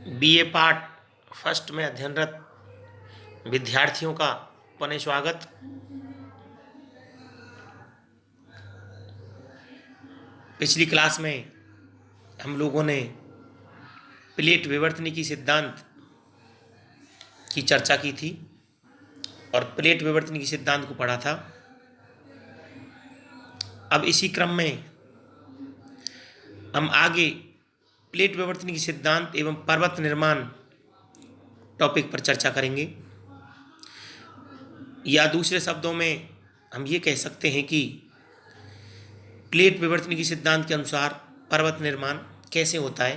BA part first में अध्ययनरत विद्यार्थियों का पुनः स्वागत। पिछली क्लास में हम लोगों ने प्लेट विवर्तनिकी सिद्धांत की चर्चा की थी और प्लेट विवर्तनिकी सिद्धांत को पढ़ा था। अब इसी क्रम में हम आगे प्लेट विवर्तनिकी सिद्धांत एवं पर्वत निर्माण टॉपिक पर चर्चा करेंगे, या दूसरे शब्दों में हम ये कह सकते हैं कि प्लेट विवर्तनिकी सिद्धांत के अनुसार पर्वत निर्माण कैसे होता है।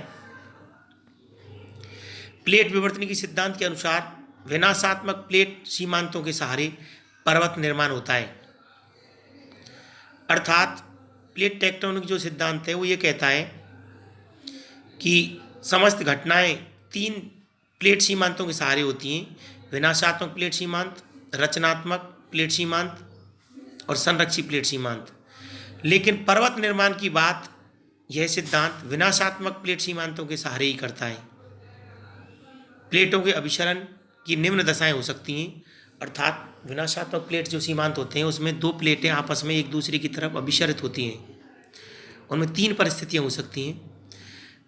प्लेट विवर्तनिकी सिद्धांत के अनुसार विनाशात्मक प्लेट सीमांतों के सहारे पर्वत निर्माण होता है। अर्थात प्लेट टेक्टोनिक जो सिद्धांत है वो ये कहता है कि समस्त घटनाएं तीन प्लेट सीमांतों के सहारे होती हैं: विनाशात्मक प्लेट सीमांत, रचनात्मक प्लेट सीमांत और संरक्षित प्लेट सीमांत। लेकिन पर्वत निर्माण की बात यह सिद्धांत विनाशात्मक प्लेट सीमांतों के सहारे ही करता है। प्लेटों के अभिसरण की निम्न दशाएं हो सकती हैं, अर्थात विनाशात्मक प्लेट जो सीमांत होते हैं उसमें दो प्लेटें आपस में एक दूसरे की तरफ अभिसरित होती हैं। उनमें तीन परिस्थितियां हो सकती हैं: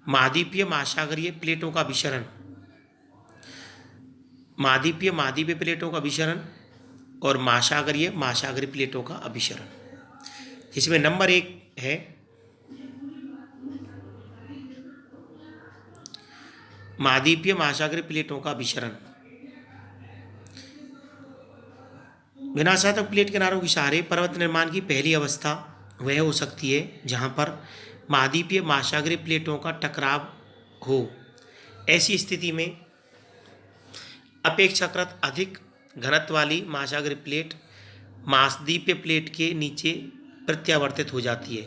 महाद्वीपीय महासागरीय प्लेटों का अभिसरण, महाद्वीपीय प्लेटों का अभिसरण और महासागरीय प्लेटों का अभिसरण। इसमें नंबर एक है महाद्वीपीय महासागरीय प्लेटों का अभिसरण। विनाशात्मक प्लेट किनारों के सहारे पर्वत निर्माण की पहली अवस्था वह हो सकती है जहां पर महाद्वीपीय महासागरीय प्लेटों का टकराव हो। ऐसी स्थिति में अपेक्षाकृत अधिक घनत्व वाली महासागरीय प्लेट महाद्वीपीय प्लेट के नीचे प्रत्यावर्तित हो जाती है।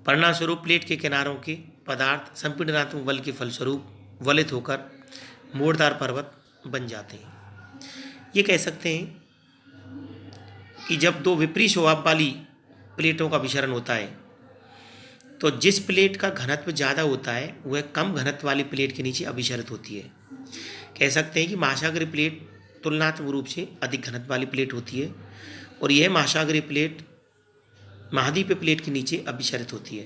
परिणामस्वरूप प्लेट के किनारों के पदार्थ संपीड़नात्मक बल के फलस्वरूप वलित होकर मोड़दार पर्वत बन जाते हैं। ये कह सकते हैं कि जब दो विपरीत स्वभाव वाली प्लेटों का अभिसरण होता है तो जिस प्लेट का घनत्व ज़्यादा होता है वह कम घनत्व वाली प्लेट के नीचे अभिसरित होती है। कह सकते हैं कि महासागरीय प्लेट तुलनात्मक रूप से अधिक घनत्व वाली प्लेट होती है और यह महासागरीय प्लेट महाद्वीपीय प्लेट के नीचे अभिसरित होती है।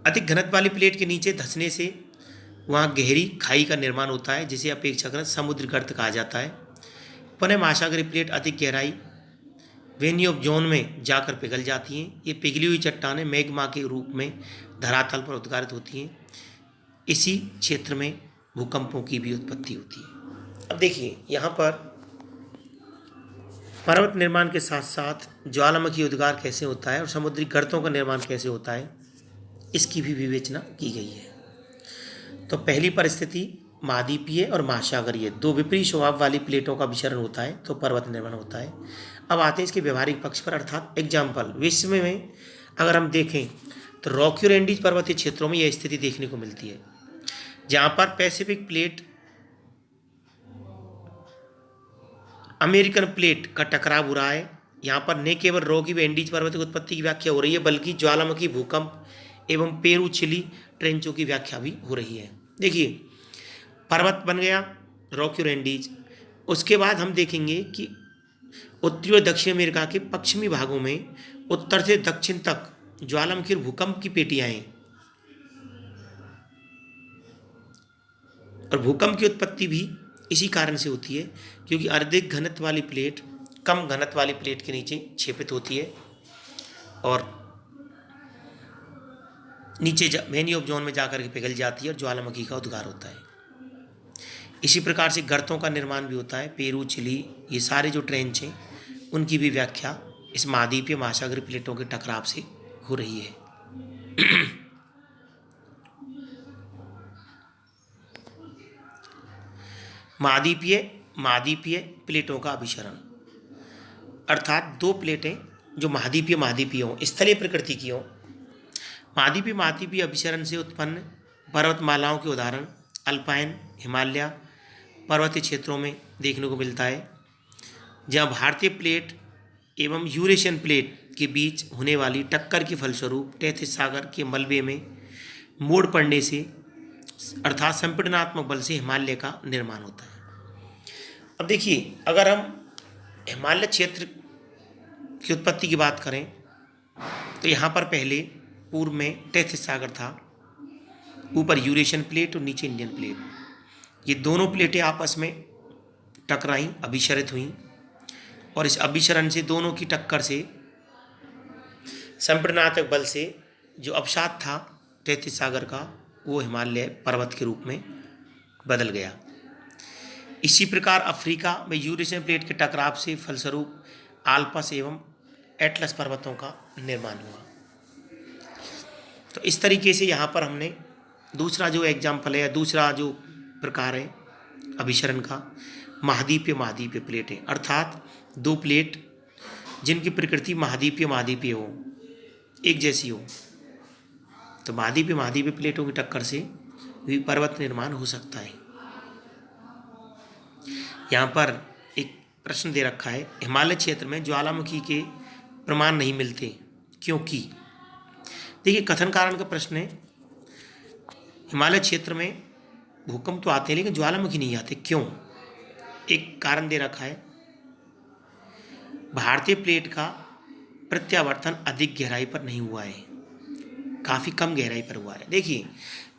अधिक घनत्व वाली प्लेट के नीचे धंसने से वहाँ गहरी खाई का निर्माण होता है जिसे अपेक्षाकृत समुद्र गर्त कहा जाता है। पुनः महासागरीय प्लेट अधिक गहराई वेन्यू ऑफ जोन में जाकर पिघल जाती हैं। ये पिघली हुई चट्टानें मैग्मा के रूप में धरातल पर उद्गारित होती हैं। इसी क्षेत्र में भूकंपों की भी उत्पत्ति होती है। अब देखिए यहाँ पर पर्वत निर्माण के साथ साथ ज्वालामुखी उद्गार कैसे होता है और समुद्री गर्तों का निर्माण कैसे होता है, इसकी भी विवेचना की गई है। तो पहली परिस्थिति महाद्वीपीय और महासागरीय दो विपरीत स्वभाव वाली प्लेटों का अभिसरण होता है तो पर्वत निर्माण होता है। अब आते हैं इसके व्यवहारिक पक्ष पर, अर्थात एग्जाम्पल। विश्व में अगर हम देखें तो रॉकी और एंडीज पर्वतीय क्षेत्रों में यह स्थिति देखने को मिलती है जहाँ पर पैसिफिक प्लेट अमेरिकन प्लेट का टकराव हो रहा है। यहाँ पर न केवल रॉकी व एंडीज पर्वत की उत्पत्ति की व्याख्या हो रही है बल्कि ज्वालामुखी, भूकंप एवं पेरू चिली ट्रेंचों की व्याख्या भी हो रही है। देखिए पर्वत बन गया रॉकी और एंडीज। उसके बाद हम देखेंगे कि उत्तरी और दक्षिण अमेरिका के पश्चिमी भागों में उत्तर से दक्षिण तक ज्वालामुखी और भूकंप की पेटियां हैं और भूकंप की उत्पत्ति भी इसी कारण से होती है क्योंकि अधिक घनत्व वाली प्लेट कम घनत्व वाली प्लेट के नीचे क्षेपित होती है और नीचे वेन्यू ऑफ जोन में जाकर के पिघल जाती है और ज्वालामुखी का उद्गार होता है। इसी प्रकार से गर्तों का निर्माण भी होता है। पेरू, चिली, ये सारे जो ट्रेंच हैं उनकी भी व्याख्या इस महाद्वीपीय महासागरीय प्लेटों के टकराव से हो रही है। महाद्वीपीय प्लेटों का अभिसरण, अर्थात दो प्लेटें जो महाद्वीपीय हों, स्थलीय प्रकृति की हों। महाद्वीपीय अभिसरण से उत्पन्न पर्वतमालाओं के उदाहरण अल्पाइन, हिमालय पर्वतीय क्षेत्रों में देखने को मिलता है, जहाँ भारतीय प्लेट एवं यूरेशियन प्लेट के बीच होने वाली टक्कर के फलस्वरूप तैथिस सागर के मलबे में मोड़ पड़ने से अर्थात संपीड़नात्मक बल से हिमालय का निर्माण होता है। अब देखिए, अगर हम हिमालय क्षेत्र की उत्पत्ति की बात करें तो यहाँ पर पहले पूर्व में तैथिस सागर था, ऊपर यूरेशियन प्लेट और नीचे इंडियन प्लेट। ये दोनों प्लेटें आपस में टकराई, अभिसरित हुई, और इस अभिसरण से दोनों की टक्कर से संपीड़नात्मक बल से जो अवसाद था तैथिस सागर का, वो हिमालय पर्वत के रूप में बदल गया। इसी प्रकार अफ्रीका में यूरेशियन प्लेट के टकराव से फलस्वरूप आल्पस एवं एटलस पर्वतों का निर्माण हुआ। तो इस तरीके से यहाँ पर हमने दूसरा जो एग्जाम्पल है या दूसरा जो प्रकार है अभिसरण का, महाद्वीपीय प्लेटें, अर्थात दो प्लेट जिनकी प्रकृति महाद्वीपीय हो, एक जैसी हो, तो महाद्वीपीय प्लेटों की टक्कर से भी पर्वत निर्माण हो सकता है। यहाँ पर एक प्रश्न दे रखा है, हिमालय क्षेत्र में ज्वालामुखी के प्रमाण नहीं मिलते क्योंकि। देखिए, कथन कारण का प्रश्न है। हिमालय क्षेत्र में भूकंप तो आते हैं लेकिन ज्वालामुखी नहीं आते, क्यों? एक कारण दे रखा है, भारतीय प्लेट का प्रत्यावर्तन अधिक गहराई पर नहीं हुआ है, काफ़ी कम गहराई पर हुआ है। देखिए,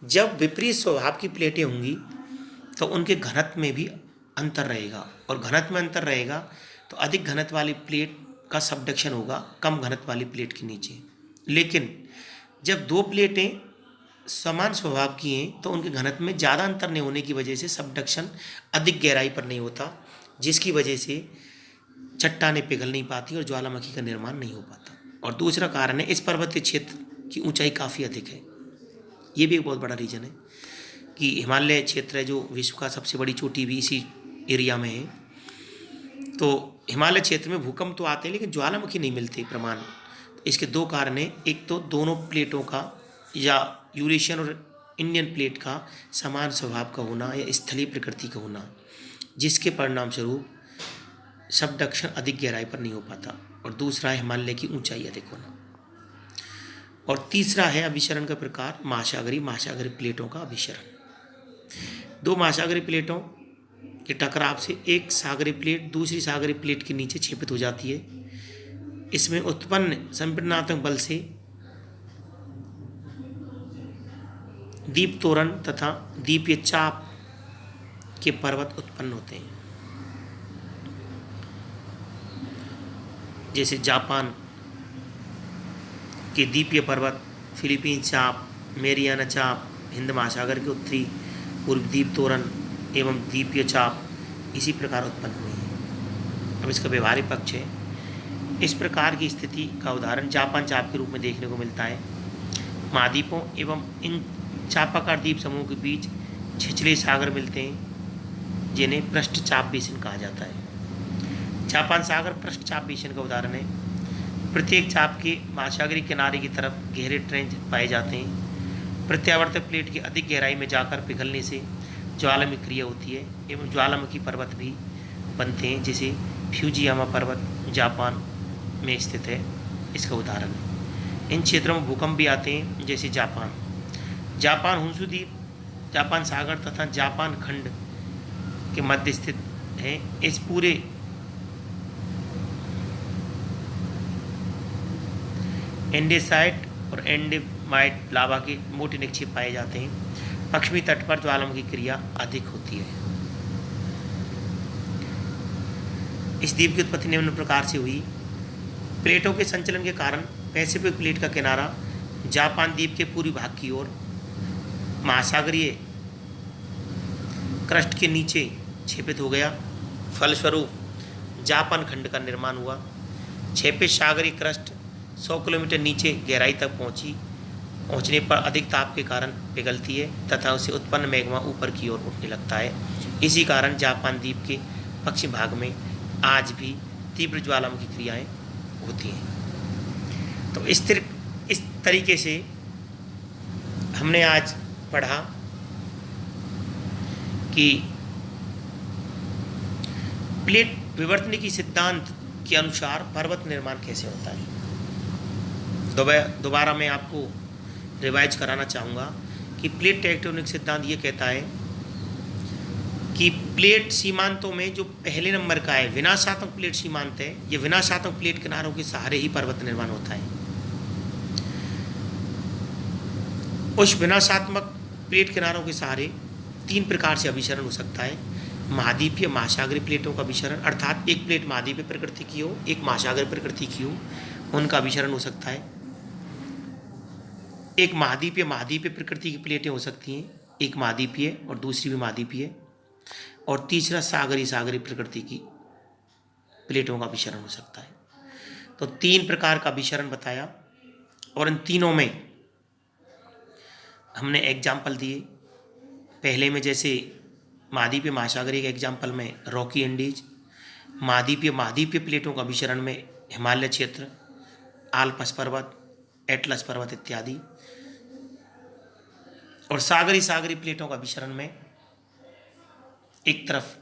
जब विपरीत स्वभाव की प्लेटें होंगी तो उनके घनत्व में भी अंतर रहेगा, और घनत्व में अंतर रहेगा तो अधिक घनत्व वाली प्लेट का सबडक्शन होगा कम घनत्व वाली प्लेट के नीचे। लेकिन जब दो प्लेटें समान स्वभाव की हैं तो उनके घनत्व में ज़्यादा अंतर नहीं होने की वजह से सबडक्शन अधिक गहराई पर नहीं होता, जिसकी वजह से चट्टानें पिघल नहीं पाती और ज्वालामुखी का निर्माण नहीं हो पाता। और दूसरा कारण है, इस पर्वतीय क्षेत्र की ऊंचाई काफ़ी अधिक है। ये भी एक बहुत बड़ा रीज़न है कि हिमालय क्षेत्र है जो विश्व का सबसे बड़ी चोटी भी इसी एरिया में है। तो हिमालय क्षेत्र में भूकंप तो आते हैं लेकिन ज्वालामुखी नहीं मिलते प्रमाण। इसके दो कारण हैं, एक तो दोनों प्लेटों का या यूरेशियन और इंडियन प्लेट का समान स्वभाव का होना या स्थलीय प्रकृति का होना, जिसके परिणाम स्वरूप सबडक्शन अधिक गहराई पर नहीं हो पाता, और दूसरा है हिमालय की ऊंचाई अधिक होना, और तीसरा है अभिसरण का प्रकार महासागरीय प्लेटों का अभिसरण। दो महासागरीय प्लेटों के टकराव से एक सागरीय प्लेट दूसरी सागरीय प्लेट के नीचे क्षेपित हो जाती है। इसमें उत्पन्न संपीड़नात्मक बल से दीप तोरण तथा दीपीय चाप के पर्वत उत्पन्न होते हैं। जैसे जापान के दीपीय पर्वत, फिलीपीन चाप, मेरियाना चाप, हिंद महासागर के उत्तरी पूर्व दीप तोरण एवं दीपीय चाप इसी प्रकार उत्पन्न हुए हैं। अब इसका व्यवहारिक पक्ष है, इस प्रकार की स्थिति का उदाहरण जापान चाप के रूप में देखने को मिलता है। महाद्वीपों एवं इन चापाकार द्वीप समूह के बीच छिछले सागर मिलते हैं, जिन्हें पृष्ठ चाप बेसिन कहा जाता है। जापान सागर पृष्ठ चाप बेसिन का उदाहरण है। प्रत्येक चाप के महासागरीय किनारे की तरफ गहरे ट्रेंच पाए जाते हैं। प्रत्यावर्तक प्लेट की अधिक गहराई में जाकर पिघलने से ज्वालामुखी क्रिया होती है एवं ज्वालामुखी पर्वत भी बनते हैं, जैसे फ्यूजियामा पर्वत जापान में स्थित है, इसका उदाहरण है। इन क्षेत्रों में भूकंप भी आते हैं, जैसे जापान हुंसू द्वीप, जापान सागर तथा जापान खंड के मध्य स्थित है। इस पूरे एंडेसाइट और एंडेमाइट लावा के मोटे निक्षेप पाए जाते हैं। पश्चिमी तट पर ज्वालामुखी क्रिया अधिक होती है। इस द्वीप की उत्पत्ति निम्न प्रकार से हुई। प्लेटों के संचलन के कारण पैसिफिक प्लेट का किनारा जापान द्वीप के पूर्वी भाग की ओर महासागरीय क्रस्ट के नीचे क्षेपित हो गया। फलस्वरूप जापान खंड का निर्माण हुआ। क्षेपित सागरीय क्रस्ट 100 किलोमीटर नीचे गहराई तक पहुंचने पर अधिक ताप के कारण पिघलती है तथा उसे उत्पन्न मैग्मा ऊपर की ओर उठने लगता है। इसी कारण जापान द्वीप के पश्चिमी भाग में आज भी तीव्र ज्वालामुखी क्रियाएं होती हैं। तो इस तरीके से हमने आज पढ़ा कि प्लेट विवर्तनिकी सिद्धांत के अनुसार पर्वत निर्माण कैसे होता है। दोबारा मैं आपको रिवाइज कराना चाहूँगा कि प्लेट टेक्टोनिक सिद्धांत ये कहता है कि प्लेट सीमांतों में जो पहले नंबर का है विनाशात्मक प्लेट सीमांत है, ये विनाशात्मक प्लेट किनारों के सहारे ही पर्वत निर्माण होता है। उस विनाशात्मक प्लेट किनारों के सहारे 3 प्रकार से अभिसरण हो सकता है। महाद्वीपीय महासागरीय प्लेटों का अभिसरण, अर्थात एक प्लेट महाद्वीपीय प्रकृति की हो, एक महासागरीय प्रकृति की हो, उनका अभिसरण हो सकता है। एक महाद्वीपीय प्रकृति की प्लेटें हो सकती हैं, एक महाद्वीपीय और दूसरी भी महाद्वीपीय, और तीसरा सागरीय प्रकृति की प्लेटों का अभिसरण हो सकता है। तो 3 प्रकार का अभिसरण बताया और इन तीनों में हमने एग्जाम्पल दिए। पहले में जैसे महाद्वीपीय महासागरीय के एग्जाम्पल में रॉकी इंडीज, महाद्वीपीय प्लेटों का अभिसरण में हिमालय क्षेत्र, आल्प्स पर्वत, एटलस पर्वत इत्यादि, और सागरीय प्लेटों का अभिसरण में एक तरफ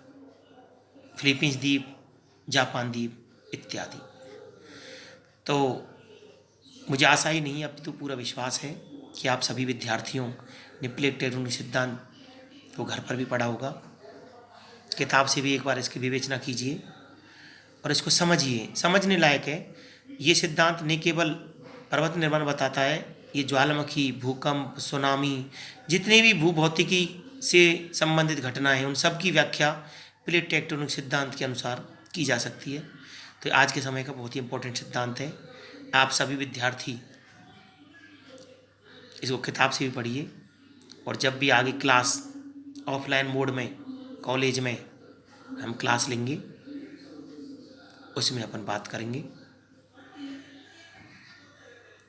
फिलीपींस द्वीप, जापान द्वीप इत्यादि। तो मुझे आशा ही नहीं अब तो पूरा विश्वास है कि आप सभी विद्यार्थियों ने प्लेट टेक्टोनिक सिद्धांत को घर पर भी पढ़ा होगा। किताब से भी एक बार इसकी विवेचना कीजिए और इसको समझिए, समझने लायक है। ये सिद्धांत न केवल पर्वत निर्माण बताता है, ये ज्वालामुखी, भूकंप, सुनामी, जितने भी भूभौतिकी से संबंधित घटनाएं हैं उन सब की व्याख्या प्लेट टेक्टोनिक सिद्धांत के अनुसार की जा सकती है। तो आज के समय का बहुत ही इम्पोर्टेंट सिद्धांत है। आप सभी विद्यार्थी इसको किताब से भी पढ़िए और जब भी आगे क्लास ऑफलाइन मोड में कॉलेज में हम क्लास लेंगे उसमें अपन बात करेंगे।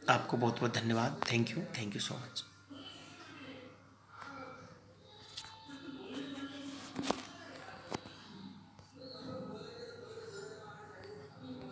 आपको बहुत बहुत धन्यवाद। Thank you so much.